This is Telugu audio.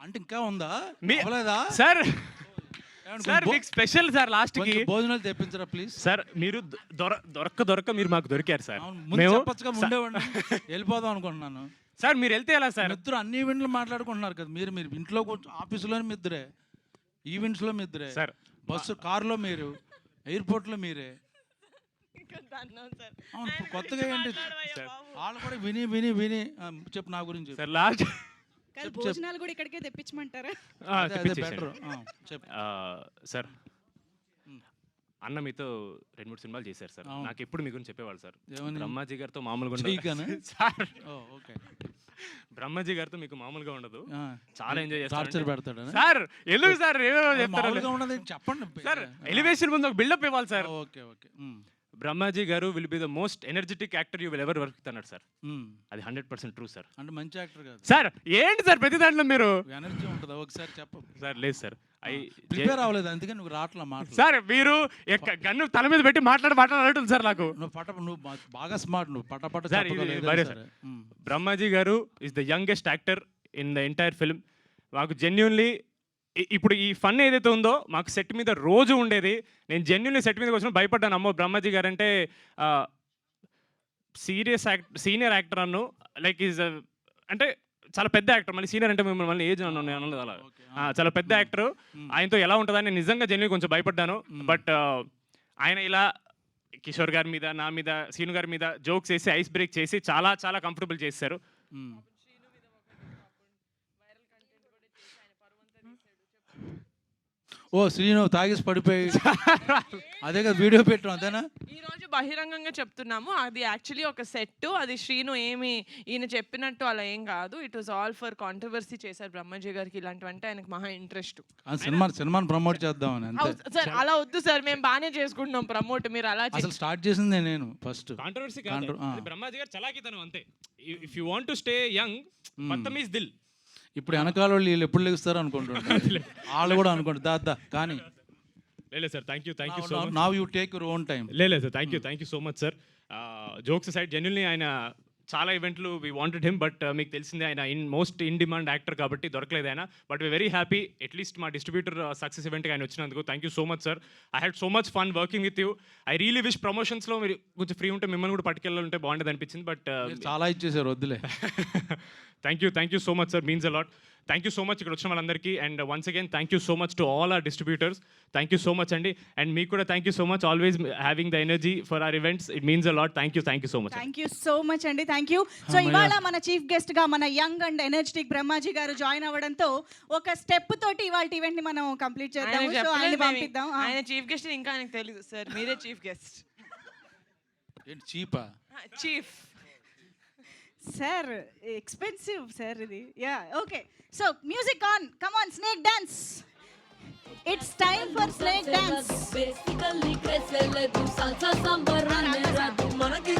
అంటే ఇంకా ఉందా సార్ సార్ మీకు స్పెషల్ సార్ లాస్ట్ కి భోజనాలు తెప్పించరా ప్లీజ్ సార్. మీరు దొరక్క మీరు మాకు దొరికారు సార్. మేము ఉండేవాడిని వెళ్ళిపోదాం అనుకుంటున్నాను సార్. మీరు వెళ్తే ఎలా సార్? ఇద్దరు అన్ని ఈవెంట్లు మాట్లాడుకుంటున్నారు కదా. మీరు ఇంట్లో ఆఫీసులో మీ ఇద్దరే, ఈవెంట్స్ లో మీ ఇద్దరే సార్, బస్సు కారులో మీరు, ఎయిర్పోర్ట్ లో మీరే. అవును కొత్తగా ఏంటి వాళ్ళు కూడా విని విని విని చెప్పు నా గురించి సార్. లాస్ట్ భోజనాలు కూడా ఇక్కడికే తెప్పించమంటారా? Better sir. అన్న మీతో 2-3 సినిమాలు చేశారు సార్. నాకు ఎప్పుడు మీ గురించి చెప్పేవాళ్ళు సార్. బ్రహ్మాజీ గారితో మామూలుగా సార్. బ్రహ్మాజీ గారితో మీకు మామూలుగా ఉండదు, చాలా ఎంజాయ్ చేస్తారు సార్. ఎందుకు సార్ చెప్పండి సార్? ఎలివేషన్ ముందు ఒక బిల్డప్ ఇవ్వాలి సార్. Okay okay. బ్రహ్మాజీ గారు will be the most energetic actor you will ever work అన్నాడు సార్. అది 100% ట్రూ సార్. అంటే మంచి యాక్టర్ కాదు సార్. ఏంటి సార్ ప్రతి దాంట్లో మీరు ఎనర్జీ ఉంటుందా? ఒకసారి చెప్పు సార్. లేదు సార్, ప్రిపేర్ అవ్వలేదు అందుకే నువ్వు రాట్లా మాట సార్. మీరు గన్ను తల మీద పెట్టి మాట్లాడుతుంది సార్ నాకు. నువ్వు బాగా స్మార్ట్, నువ్వు పట్ట సార్. బ్రహ్మాజీ గారు is the youngest actor in the entire film. మాకు జెన్యున్లీ ఇప్పుడు ఈ ఫన్ ఏదైతే ఉందో మాకు సెట్ మీద రోజు ఉండేది. నేను జెన్యున్లీ సెట్ మీదకి వచ్చిన భయపడ్డాను. అమ్మో బ్రహ్మాజీ గారు అంటే సీనియర్ యాక్టర్ అన్ను, లైక్ ఈజ్ అంటే చాలా పెద్ద యాక్టర్. మళ్ళీ సీనియర్ అంటే మిమ్మల్ని ఏజ్ అనలేదు అలా. చాలా పెద్ద యాక్టర్. ఆయనతో ఎలా ఉంటుందని నేను నిజంగా జెన్యున్లీ కొంచెం భయపడ్డాను. బట్ ఆయన ఇలా కిషోర్ గారి మీద, నా మీద, సీను గారి మీద జోక్స్ వేసి ఐస్ బ్రేక్ చేసి చాలా చాలా కంఫర్టబుల్ చేశారు. ఓ శ్రీను తాగేసి పడిపోయి అదే కదా వీడియో పెట్టాం అంతేనా? ఈ రోజు బహిరంగంగా చెప్తున్నాము, అది యాక్చువల్లీ ఒక సెట్. అది శ్రీను ఏమి ఈయన చెప్పినట్టు అలా ఏం కాదు. It was all for controversy చేశారు బ్రహ్మాజీ గారికి. ఇలాంటివంటే ఆయనకు మహా ఇంట్రెస్ట్. సినిమాని ప్రమోట్ చేద్దామని అంతే సార్. అలా వద్దు సార్, మేము బాగానే చేసుకుంటున్నాం ప్రమోట్. మీరు అలా అసలు స్టార్ట్ చేసిందే నేను ఫస్ట్. కాంట్రవర్సీ కాదు, బ్రహ్మాజీ గారు చలాకితనం అంతే. If you want to stay young, Badtameez Dil. ఇప్పుడు వెనకాల వాళ్ళు వీళ్ళు ఎప్పుడు లెగుస్తారు అనుకుంటుంటారు, వాళ్ళు కూడా అనుకుంటారు దాదా. కానీ లేదు sir, thank you so much. Now you take your own time. లేదు sir, thank you so much sir. Jokes side genuinely ఆయన చాలా ఈవెంట్లు వీ వాంటెడ్ హిమ్, బట్ మీకు తెలిసిందే ఆయన మోస్ట్ ఇన్ డిమాండ్ యాక్టర్ కాబట్టి దొరకలేదు ఆయన. But we very happy at least మా డిస్ట్రిబ్యూటర్ సక్సెస్ ఈవెంట్కి ఆయన వచ్చినందుకు. Thank you so much sir. I had so much fun working with you. I really wish ప్రమోషన్స్లో మీరు కొంచెం ఫ్రీ ఉంటే మిమ్మల్ని కూడా పట్టుకెళ్ళాలంటే బాగుండేది అనిపించింది. బట్ చాలా ఇచ్చేసారు, వద్దులే. Thank you so much sir, means a lot. Thank you so much ఇక్కడ వచ్చిన వాళ్ళందరికీ. And once again thank you so much to all our distributors. Thank you so much అండి. అండ్ మీకు కూడా thank you so much, always having the energy for our events. It means a lot. Thank you so much. Thank you so much అండి. Thank you. సో ఇవాళ మన చీఫ్ గెస్ట్ గా మన యంగ్ అండ్ ఎనర్జెటిక్ బ్రహ్మాజీ గారు జాయిన్ అవ్వడంతో ఒక స్టెప్ తోటి ఇవాళ ఈవెంట్ ని మనం కంప్లీట్ చేద్దాం. సో ఆయన పంపిద్దాం. ఆయన చీఫ్ గెస్ట్ ఇంకా ఆయనకు తెలియదు సార్, మీరే చీఫ్ గెస్ట్. ఏంటి చీపా? చీఫ్ సార్ ఎక్స్పెన్సివ్ సార్ ఇది. Yeah okay. So music on. Come on, snake dance. It's time for snake dance. Basically craze లేదు, సాల్సా సంబర్ రాదు మనకి.